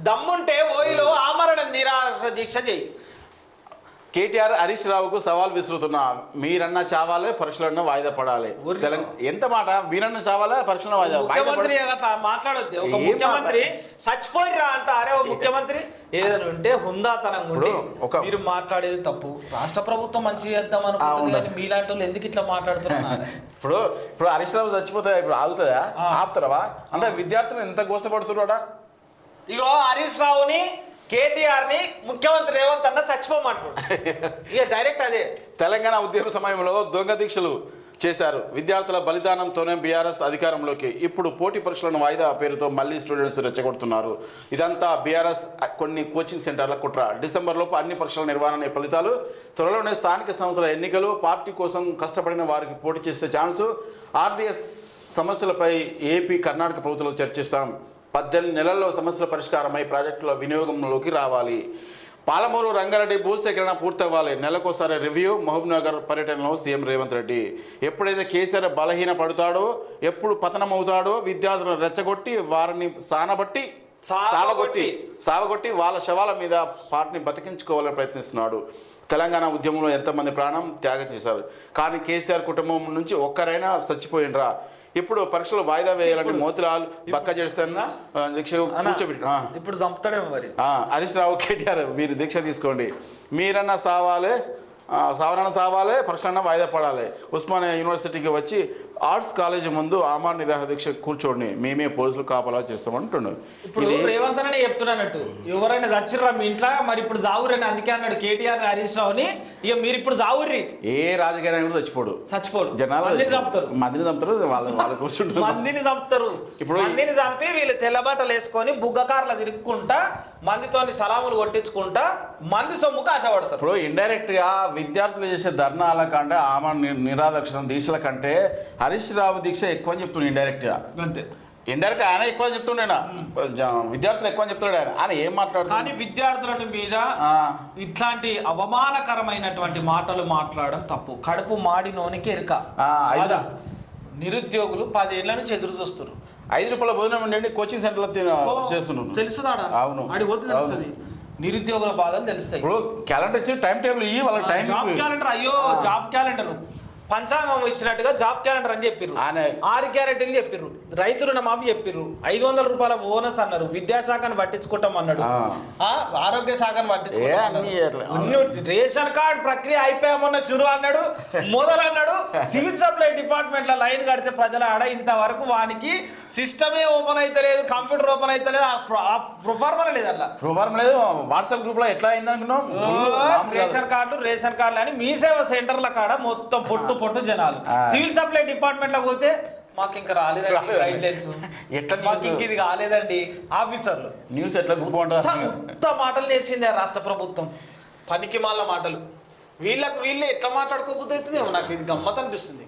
దమ్ముంటే ఓయిలో ఆమరణ నిరాహార దీక్ష చేయి. కేటీఆర్ హరీష్ రావుకు సవాల్ విసురుతున్నా, మీరన్న చావాలే పరీక్షలన్న వాయిదా పడాలి. ఎంత మాట, మీరన్న చావాలే పరీక్షలను వాయిదా. ముఖ్యమంత్రి మాట్లాడొద్దు. ఒక ముఖ్యమంత్రి చచ్చిపోయిరా అంట. అరే ఓ ముఖ్యమంత్రి ఏదైనా ఉంటే హుందాతనం ఉండి మీరు మాట్లాడేది తప్పు. రాష్ట్ర ప్రభుత్వం మంచి చేద్దాం అనుకుంటుంది కానీ మీలాంటి వాళ్ళు ఎందుకు ఇట్లా మాట్లాడుతున్నారు? ఇప్పుడు హరీష్ రావు చచ్చిపోతే ఇప్పుడు ఆగుతుందా? ఆపుతారా? అంటే విద్యార్థులు ఎంత గోసపడుతున్నాడా? ఇగో హరీష్ రావుని కేటీఆర్ ని ముఖ్యమంత్రి రేవంత్ అన్న చచ్చిపోమంటాడు. ఇక డైరెక్ట్ అదే. తెలంగాణ ఉద్యమ సమయంలో దొంగ దీక్షలు చేశారు. విద్యార్థుల బలిదానంతోనే బీఆర్ఎస్ అధికారంలోకి. ఇప్పుడు పోటీ పరీక్షలను వాయిదా పేరుతో మళ్ళీ స్టూడెంట్స్ రెచ్చగొడుతున్నారు. ఇదంతా బీఆర్ఎస్ కొన్ని కోచింగ్ సెంటర్ల కుట్ర. డిసెంబర్లోపు అన్ని పరీక్షల నిర్వహణ ఫలితాలు, త్వరలోనే స్థానిక సంస్థల ఎన్నికలు, పార్టీ కోసం కష్టపడిన వారికి పోటీ చేసే ఛాన్సు. ఆర్డీఎస్ సమస్యలపై ఏపీ కర్ణాటక ప్రభుత్వంలో చర్చిస్తాం. 18 నెలల్లో సమస్యల పరిష్కారమై ప్రాజెక్టుల వినియోగంలోకి రావాలి. పాలమూరు రంగారెడ్డి భూసేకరణ పూర్తవ్వాలి. నెలకోసారి రివ్యూ. మహబూబ్నగర్ పర్యటనలో సీఎం రేవంత్ రెడ్డి. ఎప్పుడైతే కేసీఆర్ బలహీన పడతాడో, ఎప్పుడు పతనం అవుతాడో, విద్యార్థులను రెచ్చగొట్టి వారిని సావగొట్టి వాళ్ళ శవాల మీద పార్టీని బతికించుకోవాలని ప్రయత్నిస్తున్నాడు. తెలంగాణ ఉద్యమంలో ఎంతమంది ప్రాణం త్యాగం చేశారు, కానీ కేసీఆర్ కుటుంబం నుంచి ఒక్కరైనా చచ్చిపోయినరా? ఇప్పుడు పరీక్షలు వాయిదా వేయాలని మోతిలాల్ బక్క జడ్సన్ కూర్చోబెట్టి ఇప్పుడు చంపుతాడేమో మరి. హరీష్ రావు, కేటీఆర్ మీరు దీక్ష తీసుకోండి. మీరన్నా సావాలే పరీక్షలన్నా వాయిదా పడాలి. ఉస్మానియా యూనివర్సిటీకి వచ్చి ఆర్ట్స్ కాలేజీ ముందు ఆమరణ నిరాహార దీక్ష కూర్చోండి, మేమే పోలీసులు కాపలా చేస్తామంటున్నాడు. ఇప్పుడు రేవంత్ అనే చెప్తున్నానట్టు ఎవరైనా చచ్చిర్రా మీ ఇంట్లో మరి ఇప్పుడు జావురని అందుకే అన్నాడు కేటీఆర్ హరీష్ రావుని. ఇక మీరు ఇప్పుడు జావుర్రి. ఏ రాజకీయ నాయకుడు చచ్చిపోడు. జనాలు మందిని చంపుతారు, వాళ్ళు కూర్చుంటారు, మందిని చంపుతారు. ఇప్పుడు మందిని చంపి వీళ్ళు తెల్లబట్టలు వేసుకొని బుగ్గకార్లు తిరుక్కుంటా మందితోని సలాములు కొట్టించుకుంటా మంది సొమ్ముకు ఆశపడతారు. ఇప్పుడు ఇండైరెక్ట్ గా విద్యార్థులు చేసే ధర్నాల కంటే ఆమరణ నిరాదక్షణ దీక్షల కంటే హరీష్ రావు దీక్ష ఎక్కువ అని చెప్తున్నాడు. ఇండైరెక్ట్ ఆయన ఎక్కువ చెప్తుండేనా, విద్యార్థులు ఎక్కువ చెప్తున్నాడు ఆయన ఏం మాట్లాడుతున్నాడు. కానీ విద్యార్థుల మీద ఇట్లాంటి అవమానకరమైనటువంటి మాటలు మాట్లాడడం తప్పు. కడుపు మాడి నోనికి ఎరుక. నిరుద్యోగులు 10 ఏళ్ల నుంచి ఎదురు చూస్తారు. 5 రూపాయల భోజనం ఉండండి కోచింగ్ సెంటర్లో చేస్తున్నాను. తెలుస్తుందా? అవును, ఆడికి పోతే తెలుస్తుంది. నిరుద్యోగుల బాధలు తెలుస్తాయి. ఇప్పుడు క్యాలెండర్ ఇచ్చి టైం టేబుల్ ఇవ్వి వాళ్ళకి. Time job calendar. అయ్యో జాబ్ క్యాలెండర్ పంచాంగం ఇచ్చినట్టుగా జాబ్ క్యాలెండర్ అని చెప్పిర్రు. 6 గ్యారెంటీలు చెప్పిర్రు. రైతు రుణమాఫీ చెప్పిర్రు. 500 రూపాయల బోనస్ అన్నారు. విద్యాశాఖను పట్టించుకుంటాం అన్నాడు. ఆరోగ్య శాఖను పట్టించుకుంటాం. రేషన్ కార్డు ప్రక్రియ అయిపోయామన్న చురు అన్నాడు, మొదలన్నాడు. సివిల్ సప్లై డిపార్ట్మెంట్ లో లైన్ కడితే ప్రజల ఆడ ఇంతవరకు వానికి సిస్టమే ఓపెన్ అయితే లేదు, కంప్యూటర్ ఓపెన్ అయితే లేదు, ప్రొఫార్మర్ లేదు. అలా ప్రొఫార్మర్ లేదు. వాట్సాప్ గ్రూప్ లో ఎట్లా అయింది అనుకున్నాం. రేషన్ కార్డులు అని మీ సేవ సెంటర్ల కాడ మొత్తం పొట్టు జనాలు. సివిల్ సప్లై డిపార్ట్మెంట్ లో పోతే మాకు ఇంకా రాలేదండి గైడ్ లైన్స్, మాకు ఇంక ఇది కాలేదండి. ఆఫీసర్లు న్యూస్ ఎట్లా ఉత్త మాటలు నేర్చింది రాష్ట్ర ప్రభుత్వం. పనికి మాల మాటలు. వీళ్ళే ఎట్లా మాట్లాడుకోకపోతే నాకు ఇది గమ్మత్ అనిపిస్తుంది.